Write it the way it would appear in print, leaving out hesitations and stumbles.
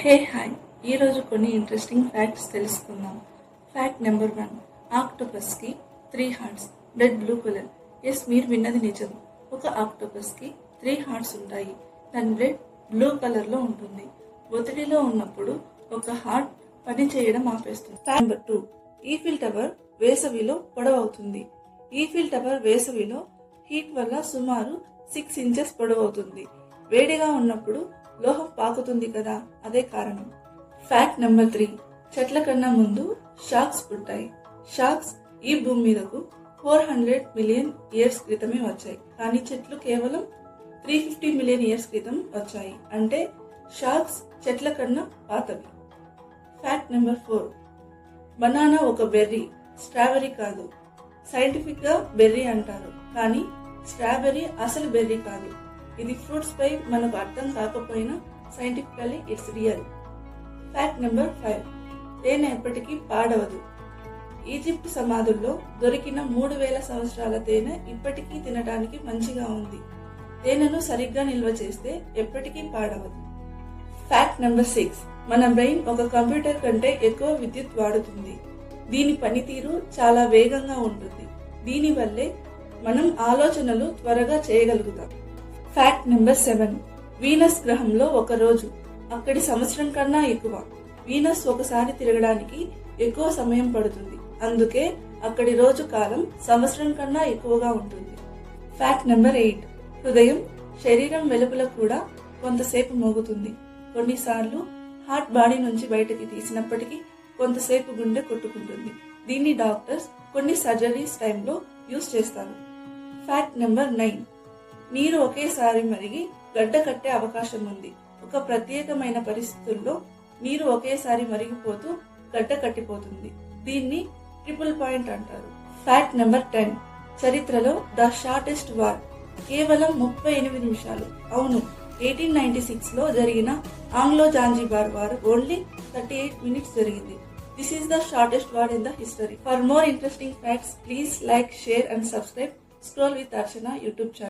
Hi ఈరోజు కొన్ని interesting facts తెలుసుకుందాం. ఫ్యాక్ట్ నెంబర్ 1, ఆక్టోపస్కి 3 hearts, blood blue colour. Yes, మీరు విన్నది నిజం. ఒక ఆక్టోపస్కి 3 హార్ట్స్ ఉంటాయి. దాని బ్లడ్ బ్లూ కలర్లో ఉంటుంది. ఒత్తిడిలో ఉన్నప్పుడు ఒక హార్ట్ పని చేయడం ఆపేస్తుంది. ఫ్యాక్ట్ నెంబర్ 2, ఈఫిల్ టవర్ వేసవిలో పొడవవుతుంది. ఈఫిల్ టవర్ వేసవిలో హీట్ వల్ల సుమారు 6 ఇంచెస్ పొడవవుతుంది. వేడిగా ఉన్నప్పుడు లోహం పాకుతుంది కదా, అదే కారణం. ఫ్యాక్ట్ నెంబర్ 3, చెట్ల కన్నా ముందు షార్క్స్ పుట్టాయి. షార్క్స్ ఈ భూమి మీదకు 400 మిలియన్ ఇయర్స్ క్రితమే వచ్చాయి, కానీ చెట్లు కేవలం 350 మిలియన్ ఇయర్స్ క్రితం వచ్చాయి. అంటే షార్క్స్ చెట్ల కన్నా పాతవి. ఫ్యాక్ట్ నెంబర్ 4, బనానా ఒక బెర్రీ, స్ట్రాబెర్రీ కాదు. సైంటిఫిక్ గా బెర్రీ అంటారు, కానీ స్ట్రాబెర్రీ అసలు బెర్రీ కాదు. ఇది ఫ్రూట్స్ పై మనకు అర్థం కాకపోయినా scientifically it's real. Fact number 5, తేనె ఎప్పటికీ పాడవదు. ఈజిప్ట్ సమాధుల్లో దొరికిన 3000 సంవత్సరాల తేనె ఇప్పటికీ తినడానికి మంచిగా ఉంది. తేనెను సరిగ్గా నిల్వ చేస్తే ఎప్పటికీ పాడవదు. ఫ్యాక్ట్ నెంబర్ 6, మన బ్రెయిన్ ఒక కంప్యూటర్ కంటే ఎక్కువ విద్యుత్ వాడుతుంది. దీని పనితీరు చాలా వేగంగా ఉంటుంది. దీనివల్లే మనం ఆలోచనలు త్వరగా చేయగలుగుతాం. ఫ్యాక్ట్ నెంబర్ 7, వీనస్ గ్రహంలో ఒక రోజు అక్కడి సంవత్సరం కన్నా ఎక్కువ. వీనస్ ఒకసారి తిరగడానికి ఎక్కువ సమయం పడుతుంది, అందుకే అక్కడి రోజు కాలం సంవత్సరం కన్నా ఎక్కువగా ఉంటుంది. ఫ్యాక్ట్ నెంబర్ 8, హృదయం శరీరం వెలుపల కూడా కొంతసేపు మోగుతుంది. కొన్నిసార్లు హార్ట్ బాడీ నుంచి బయటకి తీసినప్పటికీ కొంతసేపు గుండె కొట్టుకుంటుంది. దీన్ని డాక్టర్స్ కొన్ని సర్జరీస్ టైంలో యూజ్ చేస్తారు. ఫ్యాక్ట్ నెంబర్ 9, నీరు ఒకేసారి మరిగి గడ్డ కట్టే అవకాశం ఉంది. ఒక ప్రత్యేకమైన పరిస్థితుల్లో నీరు ఒకేసారి మరిగిపోతూ గడ్డ కట్టిపోతుంది. దీన్ని ట్రిపుల్ పాయింట్ అంటారు. ఫ్యాక్ట్ నెంబర్ 10, చరిత్రలో ద షార్టెస్ట్ వార్ కేవలం 38 నిమిషాలు. అవును, 1896లో జరిగిన Anglo Zanzibar war only 38 minutes జరిగింది. This is the shortest war in the history. For more interesting facts please like, share and subscribe Scroll with Archana YouTube channel.